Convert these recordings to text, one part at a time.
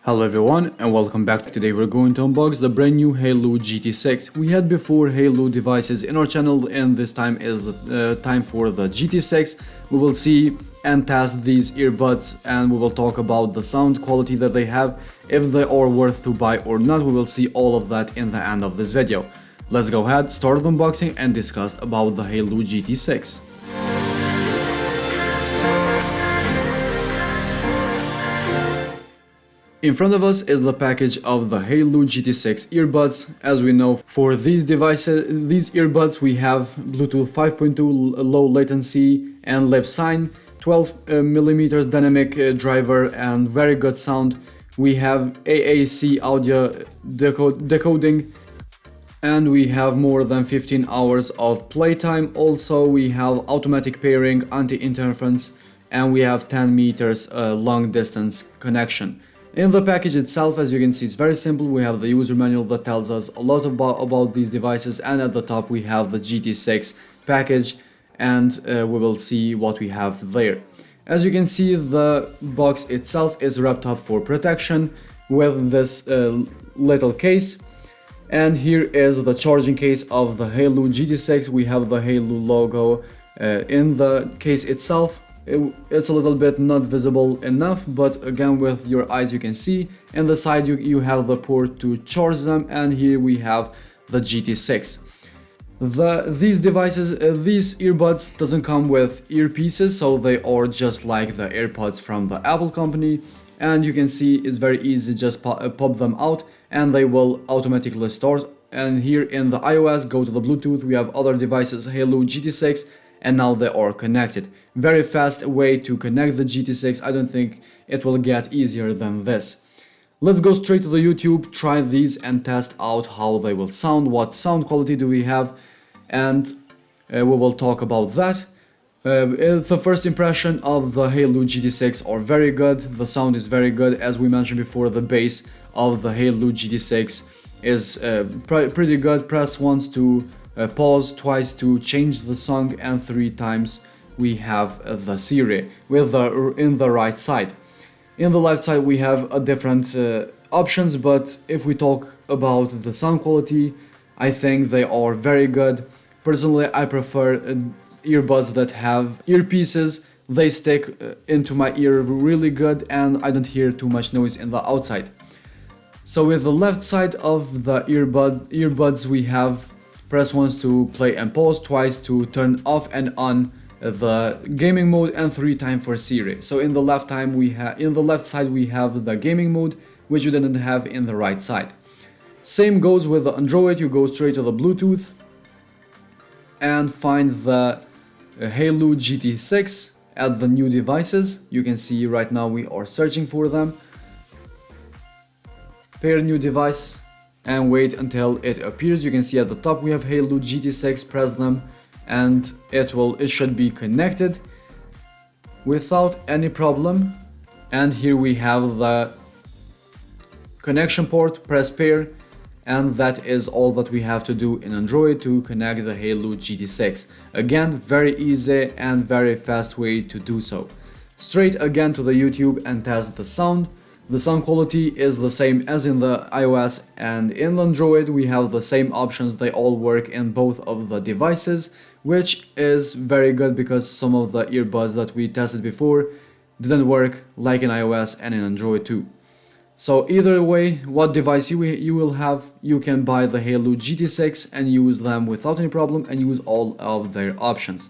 Hello everyone and welcome back. Today we're going to unbox the brand new Haylou GT6. We had before Haylou devices in our channel and this time is the time for the GT6. We will see and test these earbuds and we will talk about the sound quality that they have, if they are worth to buy or not. We will see all of that in the end of this video. Let's go ahead, start the unboxing and discuss about the Haylou GT6. In front of us is the package of the Haylou GT6 earbuds. As we know, for these earbuds we have Bluetooth 5.2 low latency and lip sign, 12mm dynamic driver and very good sound. We have AAC audio decoding and we have more than 15 hours of playtime. Also we have automatic pairing, anti-interference, and we have 10 meters long distance connection. In the package itself, as you can see, it's very simple. We have the user manual that tells us a lot about these devices, and at the top we have the GT6 package, and we will see what we have there. As you can see, the box itself is wrapped up for protection with this little case, and here is the charging case of the Haylou GT6. We have the Haylou logo in the case itself. It's a little bit not visible enough, but again with your eyes you can see. In the side you have the port to charge them, and here we have the GT6. These earbuds doesn't come with earpieces, so they are just like the AirPods from the Apple company, and you can see it's very easy, just pop them out and they will automatically start. And here in the iOS, go to the Bluetooth, we have other devices, Haylou GT6, and now they are connected. Very fast way to connect the GT6. I don't think it will get easier than this. Let's go straight to the YouTube, try these and test out how they will sound, what sound quality do we have, and we will talk about that. The first impression of the Haylou GT6 are very good. The sound is very good. As we mentioned before, the bass of the Haylou GT6 is pretty good. Press once to pause, twice to change the song, and 3 times we have the Siri with in the right side. In the left side we have a different options, but if we talk about the sound quality, I think they are very good. Personally, I prefer earbuds that have earpieces. They stick into my ear really good and I don't hear too much noise in the outside. So with the left side of the earbuds we have press once to play and pause, twice to turn off and on the gaming mode, and 3 times for Siri. So in the left side we have the gaming mode, which you didn't have in the right side. Same goes with the Android. You go straight to the Bluetooth and find the Haylou GT6 at the new devices. You can see right now we are searching for them. Pair new device and wait until it appears. You can see at the top we have Haylou GT6, press them and it should be connected without any problem. And here we have the connection port, press pair, and that is all that we have to do in Android to connect the Haylou GT6. Again, very easy and very fast way to do so. Straight again to the YouTube and test the sound. The sound quality is the same as in the iOS, and in Android we have the same options. They all work in both of the devices, which is very good because some of the earbuds that we tested before didn't work like in iOS and in Android too. So either way, what device you will have, you can buy the Haylou GT6 and use them without any problem and use all of their options.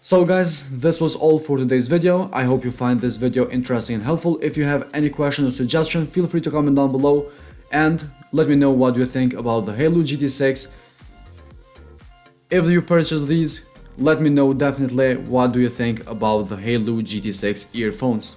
So guys, this was all for today's video. I hope you find this video interesting and helpful. If you have any question or suggestion, feel free to comment down below and let me know what you think about the Haylou GT6. If you purchase these, let me know definitely what do you think about the Haylou GT6 earphones.